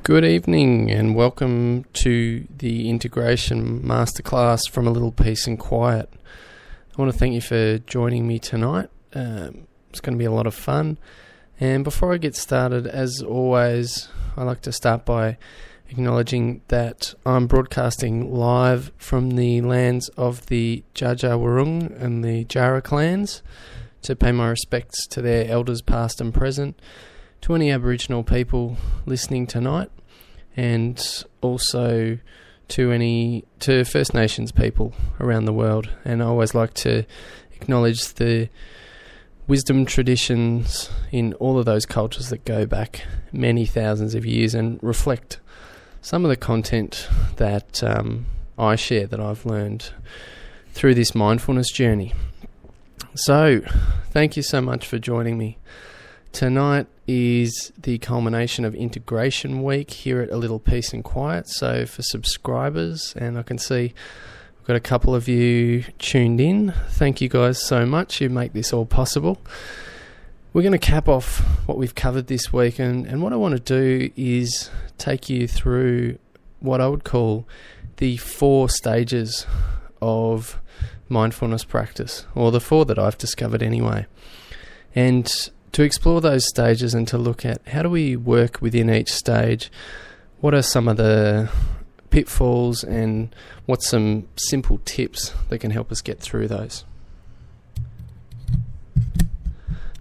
Good evening and welcome to the Integration Masterclass from A Little Peace and Quiet. I want to thank you for joining me tonight. It's going to be a lot of fun. And before I get started, as always, I like to start by acknowledging that I'm broadcasting live from the lands of the Dja Dja Wurrung and the Jara clans to pay my respects to their elders past and present, to any Aboriginal people listening tonight, and also to First Nations people around the world. And I always like to acknowledge the wisdom traditions in all of those cultures that go back many thousands of years and reflect some of the content that I share, that I've learned through this mindfulness journey. So, thank you so much for joining me. Tonight is the culmination of Integration Week here at A Little Peace and Quiet. So for subscribers, and I can see we've got a couple of you tuned in. Thank you guys so much. You make this all possible. We're going to cap off what we've covered this week, and what I want to do is take you through what I would call the 4 stages of mindfulness practice, or the 4 that I've discovered anyway. And to explore those stages and to look at how do we work within each stage, what are some of the pitfalls, and what's some simple tips that can help us get through those.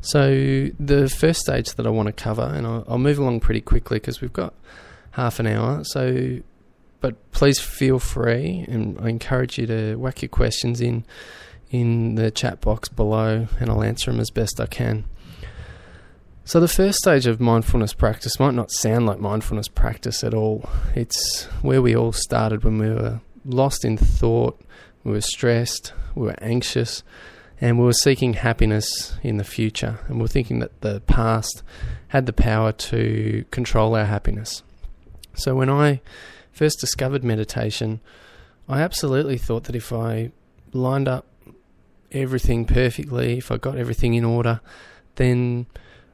So the first stage that I want to cover, and I'll move along pretty quickly because we've got half an hour, but please feel free, and I encourage you to whack your questions in the chat box below and I'll answer them as best I can. So the first stage of mindfulness practice might not sound like mindfulness practice at all. It's where we all started when we were lost in thought, we were stressed, we were anxious, and we were seeking happiness in the future. And we were thinking that the past had the power to control our happiness. So when I first discovered meditation, I absolutely thought that if I lined up everything perfectly, if I got everything in order, then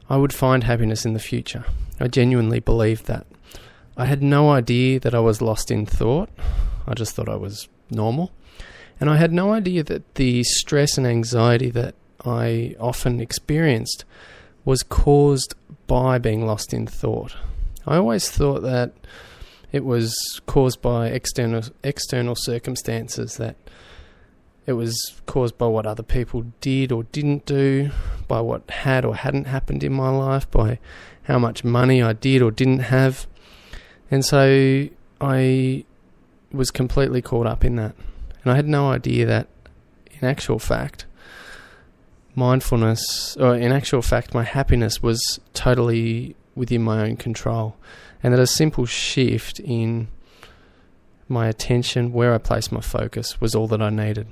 I would find happiness in the future. I genuinely believed that. I had no idea that I was lost in thought. I just thought I was normal. And I had no idea that the stress and anxiety that I often experienced was caused by being lost in thought. I always thought that it was caused by external circumstances, that it was caused by what other people did or didn't do, by what had or hadn't happened in my life, by how much money I did or didn't have. And so I was completely caught up in that. And I had no idea that in actual fact, my happiness was totally within my own control. And that a simple shift in my attention, where I placed my focus, was all that I needed.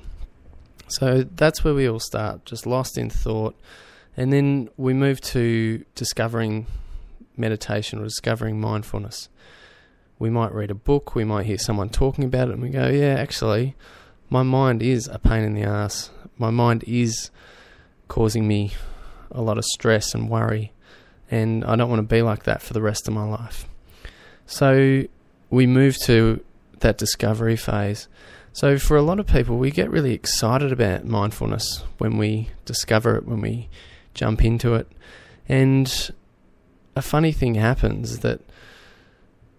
So that's where we all start, just lost in thought. And then we move to discovering meditation or discovering mindfulness. We might read a book, we might hear someone talking about it, and we go, yeah, actually, my mind is a pain in the ass. My mind is causing me a lot of stress and worry, and I don't want to be like that for the rest of my life. So we move to that discovery phase. So for a lot of people, we get really excited about mindfulness when we discover it, when we jump into it. And a funny thing happens, that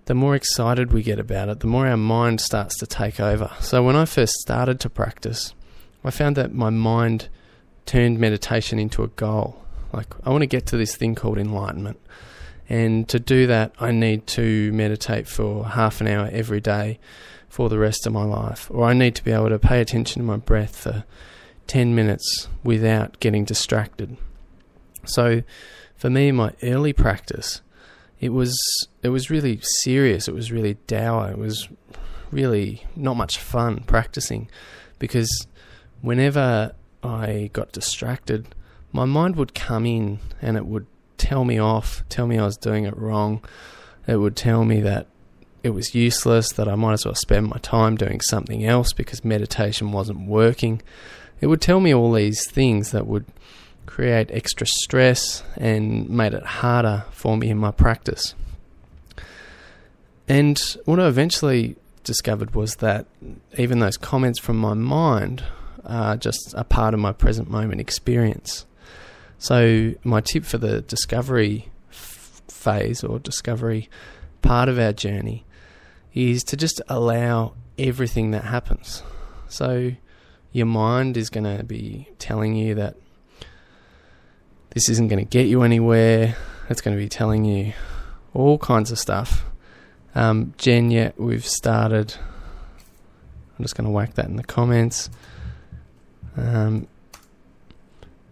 the more excited we get about it, the more our mind starts to take over. So when I first started to practice, I found that my mind turned meditation into a goal. Like, I want to get to this thing called enlightenment. And to do that, I need to meditate for half an hour every day for the rest of my life. Or I need to be able to pay attention to my breath for 10 minutes without getting distracted. So for me, in my early practice, it was really serious. It was really dour. It was really not much fun practicing, because whenever I got distracted, my mind would come in and it would tell me off, tell me I was doing it wrong. It would tell me that it was useless, that I might as well spend my time doing something else because meditation wasn't working. It would tell me all these things that would create extra stress and made it harder for me in my practice. And what I eventually discovered was that even those comments from my mind are just a part of my present moment experience. So my tip for the discovery phase or discovery part of our journey is to just allow everything that happens. So your mind is going to be telling you that this isn't going to get you anywhere. It's going to be telling you all kinds of stuff. Jen, we've started. I'm just going to whack that in the comments.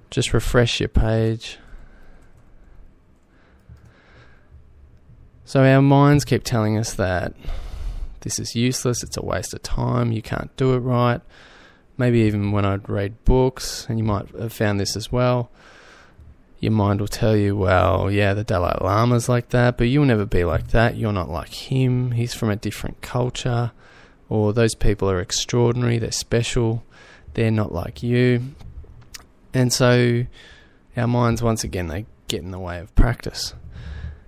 Just refresh your page. So our minds keep telling us that this is useless, it's a waste of time, you can't do it right. Maybe even when I'd read books, and you might have found this as well, your mind will tell you, well, yeah, the Dalai Lama's like that, but you'll never be like that. You're not like him. He's from a different culture. Or those people are extraordinary. They're special. They're not like you. And so our minds, once again, they get in the way of practice.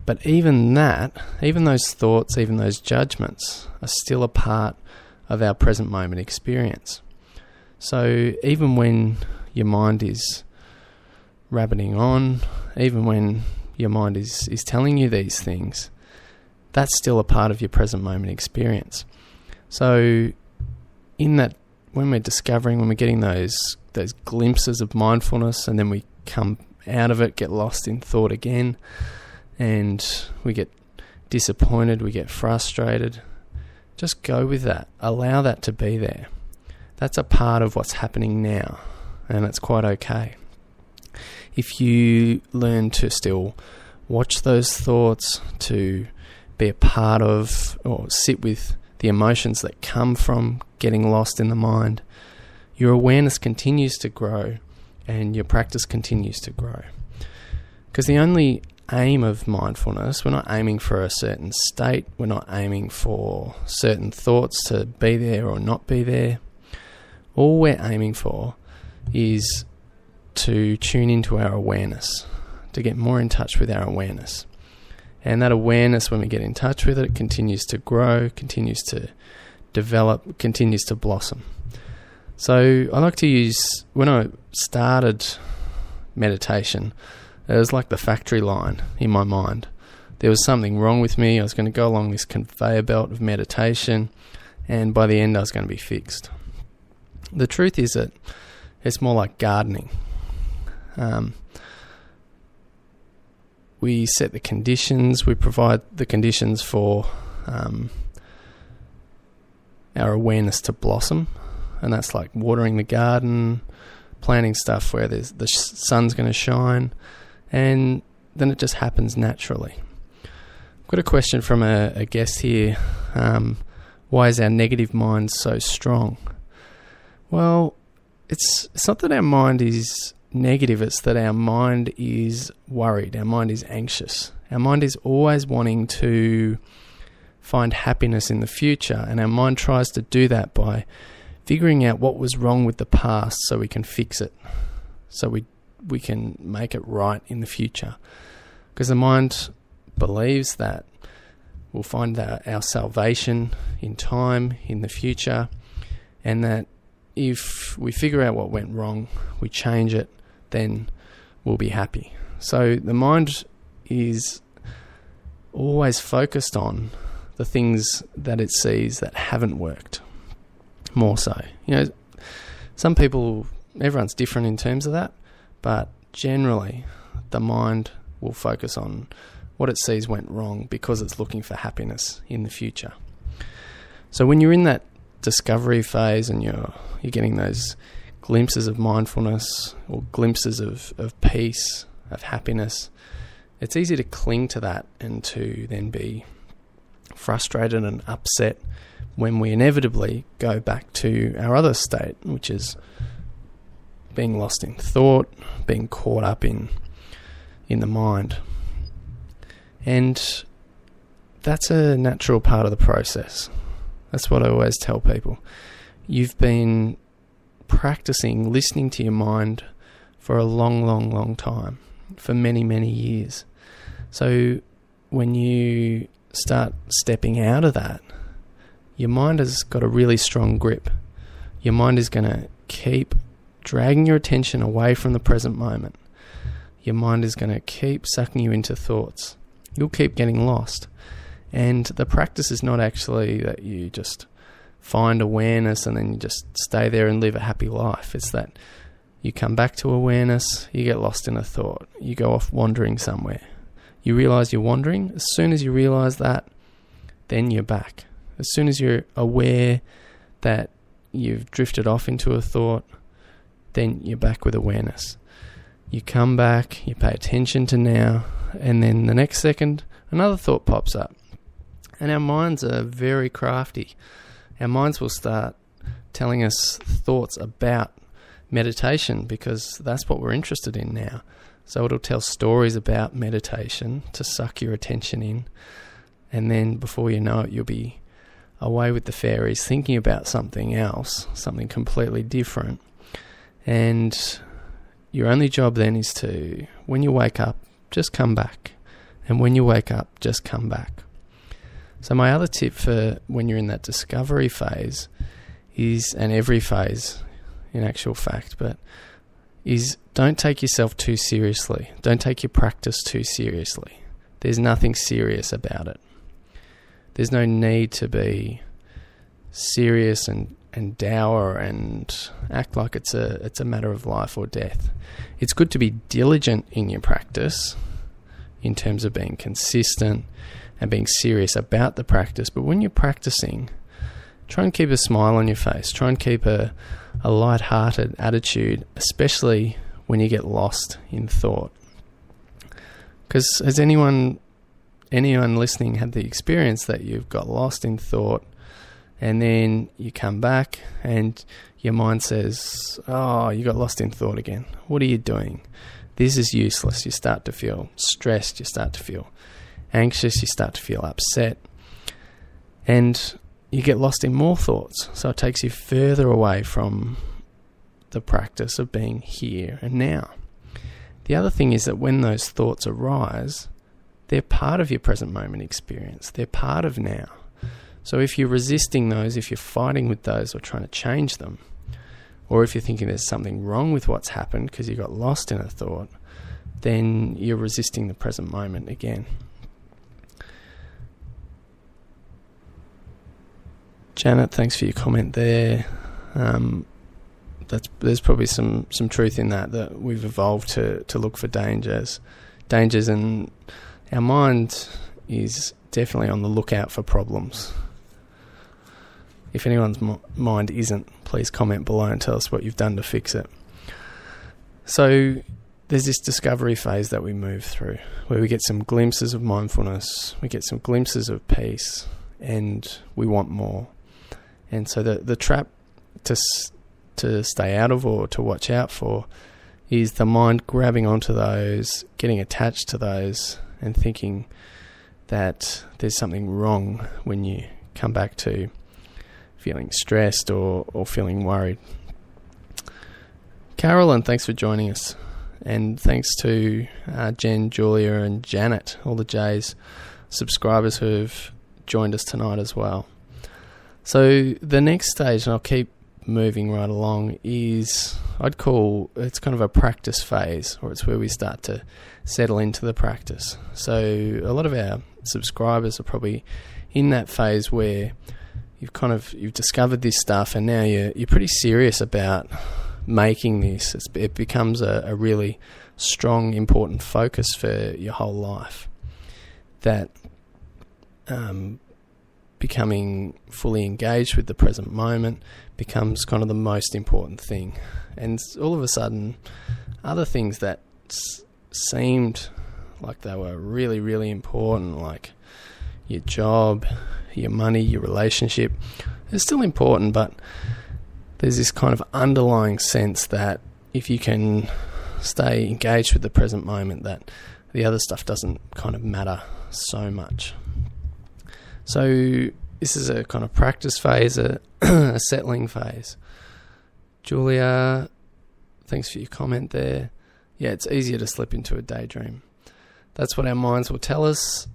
But even that, even those thoughts, even those judgments are still a part of our present moment experience. So even when your mind is rabbiting on, even when your mind is telling you these things, that's still a part of your present moment experience. So in that, when we're discovering, when we're getting those glimpses of mindfulness, and then we come out of it, get lost in thought again, and we get disappointed, we get frustrated, just go with that. Allow that to be there. That's a part of what's happening now, and it's quite okay. If you learn to still watch those thoughts, to be a part of or sit with the emotions that come from getting lost in the mind, your awareness continues to grow and your practice continues to grow. Because the only aim of mindfulness, we're not aiming for a certain state, we're not aiming for certain thoughts to be there or not be there. All we're aiming for is to tune into our awareness, to get more in touch with our awareness. And that awareness, when we get in touch with it, it continues to grow, continues to develop, continues to blossom. So I like to use, when I started meditation, it was like the factory line in my mind. There was something wrong with me. I was going to go along this conveyor belt of meditation, and by the end I was going to be fixed. The truth is that it's more like gardening. We set the conditions, we provide the conditions for our awareness to blossom, and that's like watering the garden, planting stuff where the sun's going to shine, and then it just happens naturally. I've got a question from a guest here. Why is our negative mind so strong? Well, it's not that our mind is negative, it's that our mind is worried, our mind is anxious. Our mind is always wanting to find happiness in the future, and our mind tries to do that by figuring out what was wrong with the past so we can fix it, so we can make it right in the future. Because the mind believes that we'll find our salvation in time, in the future, and that if we figure out what went wrong, we change it, then we'll be happy. So the mind is always focused on the things that it sees that haven't worked, more so. You know, some people, everyone's different in terms of that, but generally the mind will focus on what it sees went wrong because it's looking for happiness in the future. So when you're in that discovery phase and you're getting those glimpses of mindfulness or glimpses of peace, of happiness, it's easy to cling to that and to then be frustrated and upset when we inevitably go back to our other state, which is being lost in thought, being caught up in the mind. And that's a natural part of the process. That's what I always tell people. You've been practicing listening to your mind for a long time, for many years. So when you start stepping out of that, your mind has got a really strong grip. Your mind is going to keep dragging your attention away from the present moment. Your mind is going to keep sucking you into thoughts. You'll keep getting lost. And the practice is not actually that you just find awareness and then you just stay there and live a happy life. It's that you come back to awareness, you get lost in a thought, you go off wandering somewhere. You realize you're wandering. As soon as you realize that, then you're back. As soon as you're aware that you've drifted off into a thought, then you're back with awareness. You come back, you pay attention to now, and then the next second, another thought pops up. And our minds are very crafty. Our minds will start telling us thoughts about meditation because that's what we're interested in now. So it'll tell stories about meditation to suck your attention in. And then before you know it, you'll be away with the fairies thinking about something else, something completely different. And your only job then is to, when you wake up, just come back. And when you wake up, just come back. So my other tip for when you're in that discovery phase is, and every phase in actual fact, but is don't take yourself too seriously. Don't take your practice too seriously. There's nothing serious about it. There's no need to be serious and dour and act like it's a matter of life or death. It's good to be diligent in your practice in terms of being consistent and being serious about the practice. But when you're practicing, try and keep a smile on your face. Try and keep a light-hearted attitude, especially when you get lost in thought. Because has anyone listening had the experience that you've got lost in thought and then you come back and your mind says, oh, you got lost in thought again. What are you doing? This is useless. You start to feel stressed. You start to feel anxious. You start to feel upset. And you get lost in more thoughts. So it takes you further away from the practice of being here and now. The other thing is that when those thoughts arise, they're part of your present moment experience. They're part of now. So if you're resisting those, if you're fighting with those or trying to change them, or if you're thinking there's something wrong with what's happened because you got lost in a thought, then you're resisting the present moment again. Janet, thanks for your comment there. There's probably some truth in that we've evolved to look for dangers, and our mind is definitely on the lookout for problems. If anyone's mind isn't, please comment below and tell us what you've done to fix it. So there's this discovery phase that we move through where we get some glimpses of mindfulness, we get some glimpses of peace, and we want more. And so the trap to stay out of or to watch out for is the mind grabbing onto those, getting attached to those, and thinking that there's something wrong when you come back to feeling stressed or feeling worried. Carolyn, thanks for joining us. And thanks to Jen, Julia, and Janet, all the J's subscribers who have joined us tonight as well. So the next stage, and I'll keep moving right along, is I'd call it's kind of a practice phase, or it's where we start to settle into the practice. So a lot of our subscribers are probably in that phase where you've discovered this stuff, and now you're pretty serious about making this. It becomes a really strong, important focus for your whole life. That becoming fully engaged with the present moment becomes kind of the most important thing. And all of a sudden, other things that seemed like they were really, really important, like your job, your money, your relationship, they're still important, but there's this kind of underlying sense that if you can stay engaged with the present moment, that the other stuff doesn't kind of matter so much. So this is a kind of practice phase, a settling phase. Julia, thanks for your comment there. Yeah, it's easier to slip into a daydream. That's what our minds will tell us.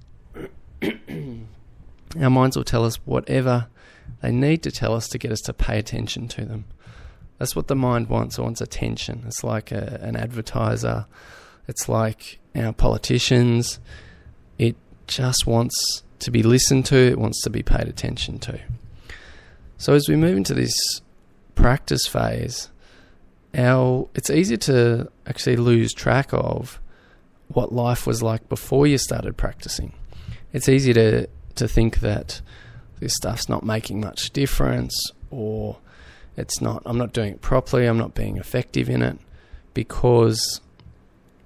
our minds will tell us whatever they need to tell us to get us to pay attention to them. That's what the mind wants. It wants attention. It's like an advertiser. It's like our politicians. It just wants to be listened to. It wants to be paid attention to. So as we move into this practice phase, it's easy to actually lose track of what life was like before you started practicing. It's easy to think that this stuff's not making much difference, or I'm not doing it properly, I'm not being effective in it, because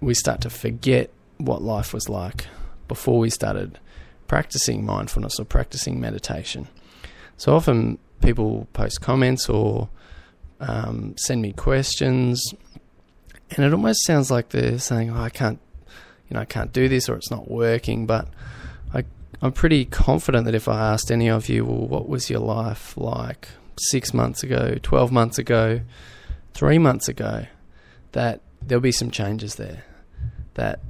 we start to forget what life was like before we started practicing mindfulness or practicing meditation. So often people post comments or send me questions, and it almost sounds like they're saying, I can't do this, or it's not working. But I'm pretty confident that if I asked any of you, well, what was your life like 6 months ago, 12 months ago, 3 months ago, that there'll be some changes there, that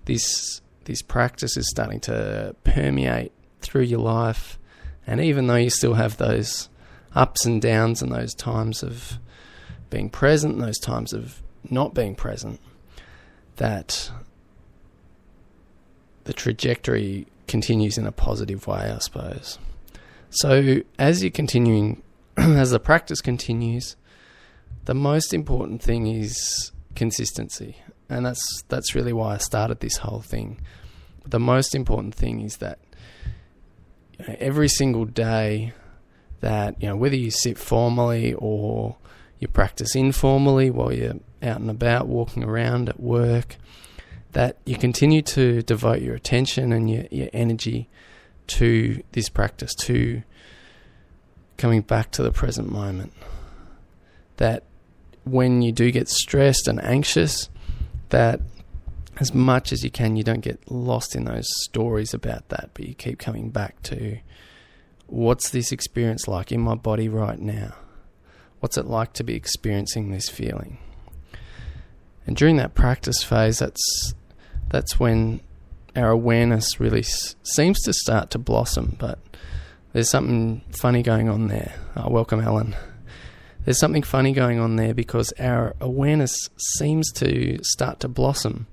this practice is starting to permeate through your life. And even though you still have those ups and downs and those times of being present and those times of not being present, that the trajectory continues in a positive way, I suppose. So as you're continuing, as the practice continues, the most important thing is consistency. And that's really why I started this whole thing. The most important thing is that every single day, that whether you sit formally or you practice informally while you're out and about, walking around at work, that you continue to devote your attention and your energy to this practice, to coming back to the present moment. That when you do get stressed and anxious, that as much as you can, you don't get lost in those stories about that, but you keep coming back to, what's this experience like in my body right now? What's it like to be experiencing this feeling? And during that practice phase, that's when our awareness really seems to start to blossom. But there's something funny going on there. Welcome, Alan. There's something funny going on there, because our awareness seems to start to blossom,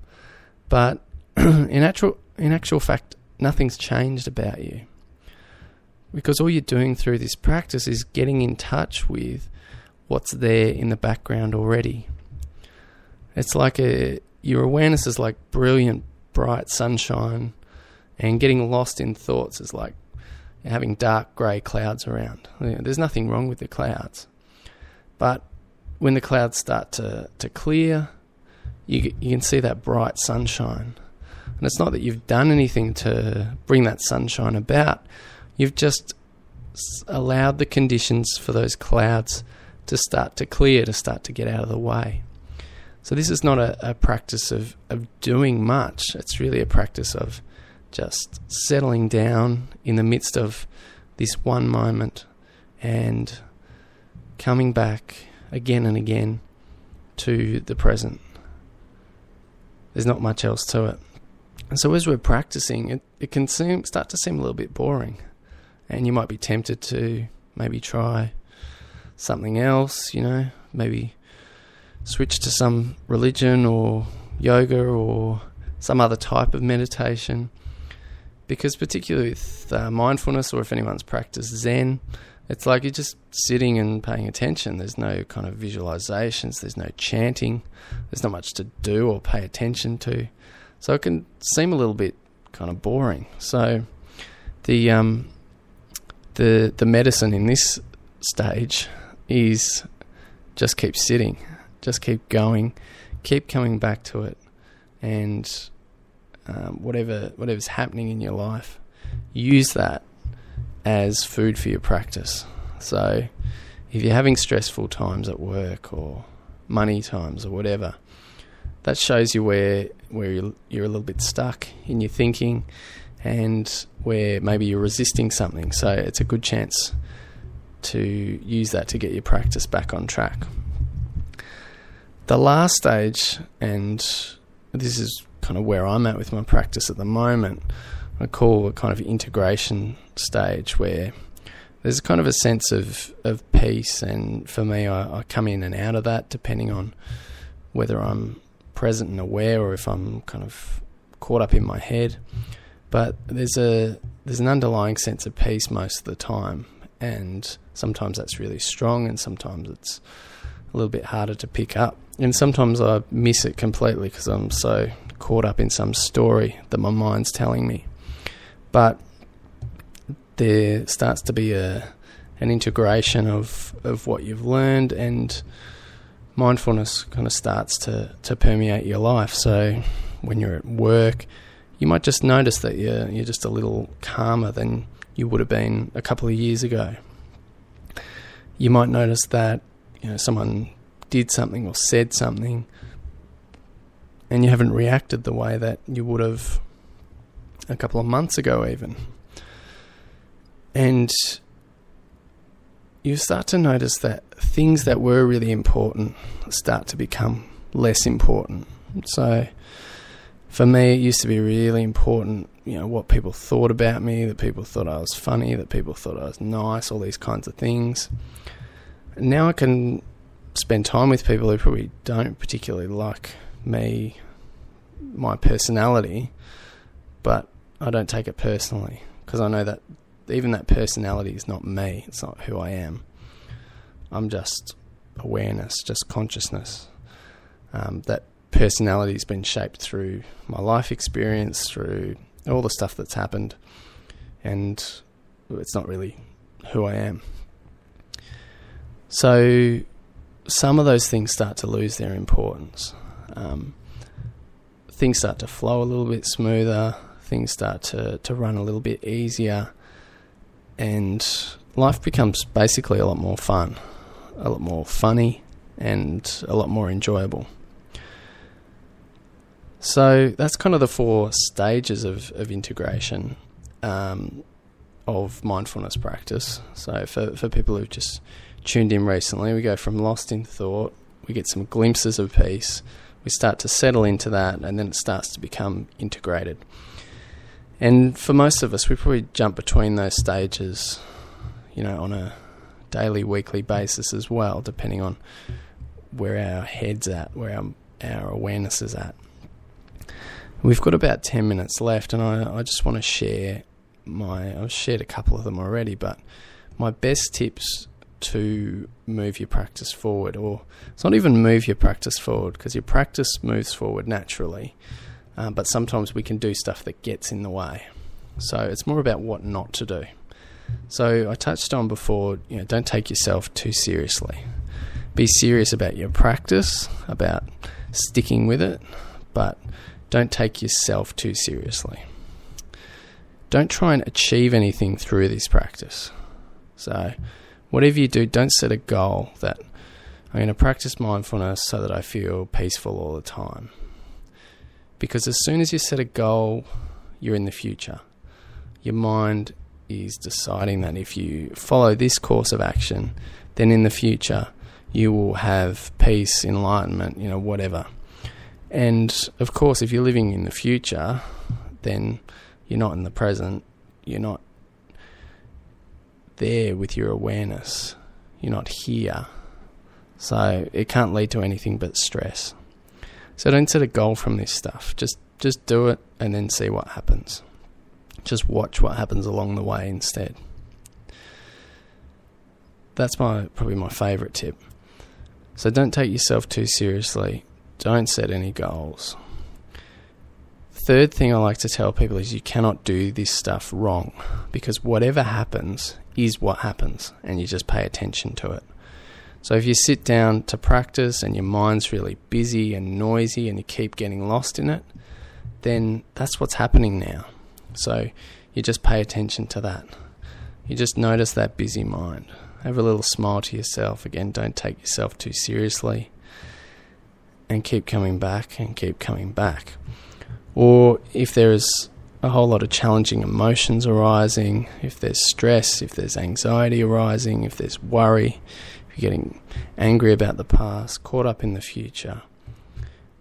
but in actual fact, nothing's changed about you. Because all you're doing through this practice is getting in touch with what's there in the background already. It's like your awareness is like brilliant, bright sunshine, and getting lost in thoughts is like having dark grey clouds around. There's nothing wrong with the clouds. But when the clouds start to clear, you can see that bright sunshine. And it's not that you've done anything to bring that sunshine about. You've just allowed the conditions for those clouds to start to clear, to start to get out of the way. So this is not a practice of doing much. It's really a practice of just settling down in the midst of this one moment and coming back again and again to the present. There's not much else to it. And so as we're practicing, it can start to seem a little bit boring. And you might be tempted to maybe try something else, maybe switch to some religion or yoga or some other type of meditation. Because particularly with mindfulness, or if anyone's practiced Zen, it's like you're just sitting and paying attention. There's no kind of visualizations, there's no chanting, there's not much to do or pay attention to. So it can seem a little bit kind of boring. So the medicine in this stage is just keep sitting, just keep going, keep coming back to it, and whatever's happening in your life, use that as food for your practice. So if you're having stressful times at work or money times or whatever, that shows you where you're a little bit stuck in your thinking and where maybe you're resisting something. So it's a good chance to use that to get your practice back on track. The last stage, and this is kind of where I'm at with my practice at the moment, I call a kind of integration stage, where there's kind of a sense of peace, and for me, I come in and out of that depending on whether I'm present and aware or if I'm kind of caught up in my head. But there's an underlying sense of peace most of the time, and sometimes that's really strong, and sometimes it's a little bit harder to pick up, and sometimes I miss it completely because I'm so caught up in some story that my mind's telling me. But there starts to be an integration of what you've learned, and mindfulness kind of starts to permeate your life. So when you're at work, you might just notice that you're just a little calmer than you would have been a couple of years ago. You might notice that someone did something or said something, and you haven't reacted the way that you would have a couple of months ago even. And you start to notice that things that were really important start to become less important. So for me, it used to be really important, what people thought about me, that people thought I was funny, that people thought I was nice, all these kinds of things. And now I can spend time with people who probably don't particularly like me, my personality, but I don't take it personally, because I know that even that personality is not me. It's not who I am. I'm just awareness, just consciousness. That personality has been shaped through my life experience, through all the stuff that's happened, and it's not really who I am. So some of those things start to lose their importance. Things start to flow a little bit smoother. Things start to run a little bit easier, and life becomes basically a lot more fun, a lot more funny, and a lot more enjoyable. So that's kind of the 4 stages of integration of mindfulness practice. So for people who've just tuned in recently, we go from lost in thought, we get some glimpses of peace, we start to settle into that, and then it starts to become integrated. And for most of us, we probably jump between those stages, on a daily, weekly basis as well, depending on where our head's at, where our awareness is at. We've got about 10 minutes left, and I just want to share I've shared a couple of them already, but my best tips to move your practice forward, or it's not even move your practice forward, because your practice moves forward naturally, but sometimes we can do stuff that gets in the way. So it's more about what not to do. So I touched on before, don't take yourself too seriously. Be serious about your practice, about sticking with it, but don't take yourself too seriously. Don't try and achieve anything through this practice. So whatever you do, don't set a goal that I'm going to practice mindfulness so that I feel peaceful all the time. Because as soon as you set a goal, you're in the future. Your mind is deciding that if you follow this course of action, then in the future you will have peace, enlightenment, whatever. And of course, if you're living in the future, then you're not in the present. You're not there with your awareness. You're not here. So it can't lead to anything but stress. So don't set a goal from this stuff. Just do it and then see what happens. Just watch what happens along the way instead. That's probably my favourite tip. So don't take yourself too seriously. Don't set any goals. Third thing I like to tell people is you cannot do this stuff wrong, because whatever happens is what happens, and you just pay attention to it. So if you sit down to practice and your mind's really busy and noisy and you keep getting lost in it, then that's what's happening now. So you just pay attention to that. You just notice that busy mind. Have a little smile to yourself. Again, don't take yourself too seriously. And keep coming back and keep coming back. Or if there's a whole lot of challenging emotions arising, if there's stress, if there's anxiety arising, if there's worry, if you're getting angry about the past, caught up in the future,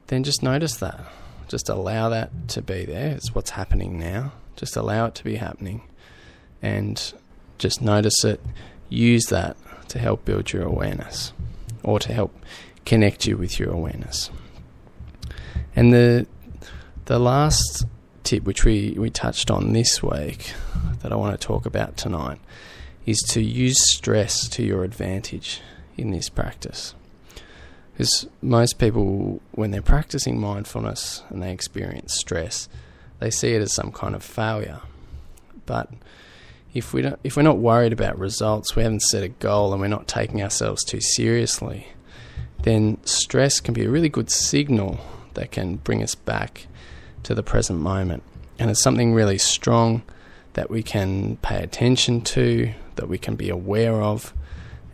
then just notice that. Just allow that to be there. It's what's happening now. Just allow it to be happening and just notice it. Use that to help build your awareness or to help connect you with your awareness. And the last tip, which we touched on this week, that I want to talk about tonight, is to use stress to your advantage in this practice. Because most people, when they're practicing mindfulness and they experience stress, they see it as some kind of failure. But if we're not worried about results, we haven't set a goal, and we're not taking ourselves too seriously, then stress can be a really good signal that can bring us back to the present moment. And it's something really strong that we can pay attention to, that we can be aware of,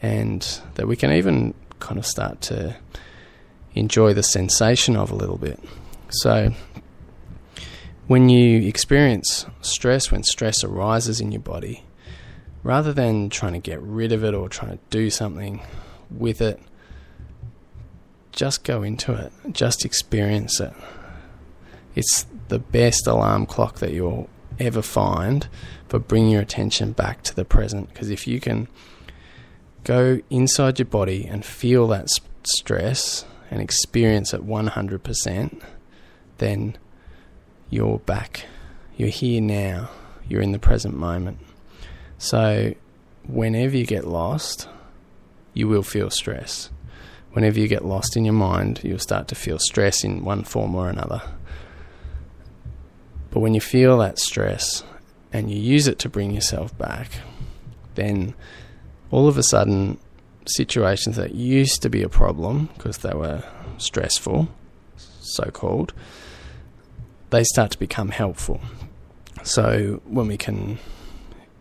and that we can even kind of start to enjoy the sensation of a little bit. So when you experience stress, when stress arises in your body, rather than trying to get rid of it or trying to do something with it, just go into it, just experience it. It's the best alarm clock that you'll ever find for bringing your attention back to the present. Because if you can go inside your body and feel that stress and experience it 100%, then you're back. You're here now. You're in the present moment. So whenever you get lost, you will feel stress. Whenever you get lost in your mind, you'll start to feel stress in one form or another. But when you feel that stress and you use it to bring yourself back, then all of a sudden, situations that used to be a problem because they were stressful, so-called, they start to become helpful. So when we can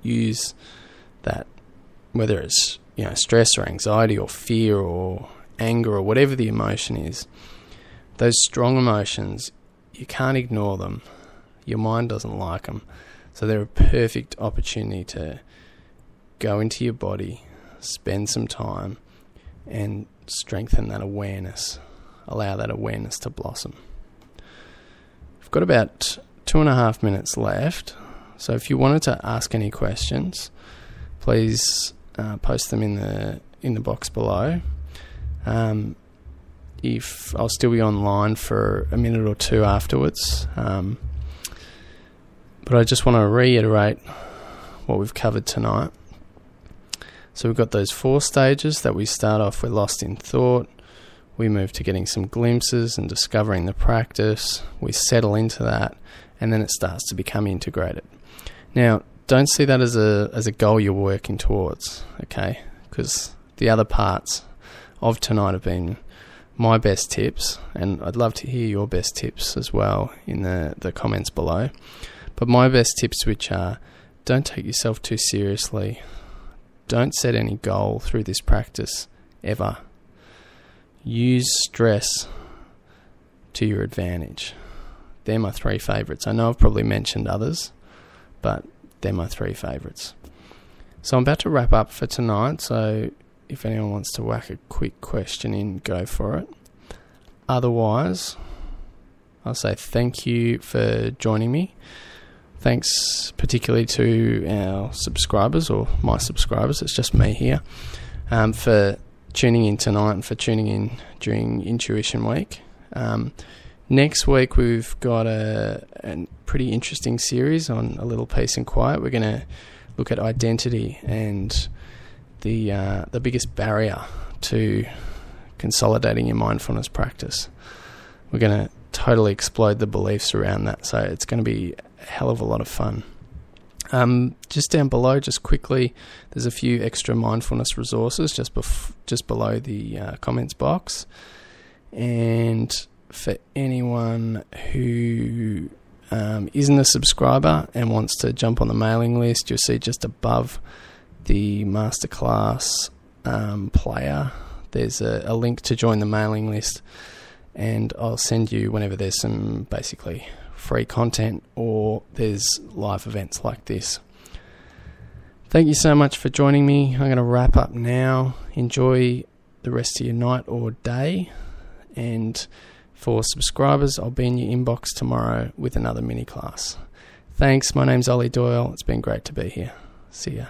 use that, whether it's stress or anxiety or fear or anger or whatever the emotion is, those strong emotions, you can't ignore them. Your mind doesn't like them. So they're a perfect opportunity to go into your body, spend some time, and strengthen that awareness. Allow that awareness to blossom. We've got about 2.5 minutes left. So if you wanted to ask any questions, please post them in the box below. If I'll still be online for a minute or two afterwards. But I just want to reiterate what we've covered tonight. So we've got those 4 stages that we start off with: lost in thought. We move to getting some glimpses and discovering the practice. We settle into that, and then it starts to become integrated. Now, don't see that as a goal you're working towards, okay? Because the other parts of tonight have been my best tips, and I'd love to hear your best tips as well in the comments below. But my best tips, which are: don't take yourself too seriously. Don't set any goal through this practice, ever. Use stress to your advantage. They're my 3 favourites. I know I've probably mentioned others, but they're my 3 favourites. So I'm about to wrap up for tonight, so if anyone wants to whack a quick question in, go for it. Otherwise, I'll say thank you for joining me. Thanks particularly to our subscribers, or my subscribers, it's just me here, for tuning in tonight and for tuning in during Intuition Week. Next week we've got a pretty interesting series on A Little Peace and Quiet. We're going to look at identity and the biggest barrier to consolidating your mindfulness practice. We're going to totally explode the beliefs around that, so it's going to be a hell of a lot of fun. Just down below, just quickly, there's a few extra mindfulness resources just below the comments box. And for anyone who isn't a subscriber and wants to jump on the mailing list, you'll see just above the masterclass player, there's a link to join the mailing list, and I'll send you whenever there's some basically free content or there's live events like this. Thank you so much for joining me. I'm going to wrap up now. Enjoy the rest of your night or day, and for subscribers, I'll be in your inbox tomorrow with another mini class. Thanks. My name's Ollie Doyle. It's been great to be here. See ya.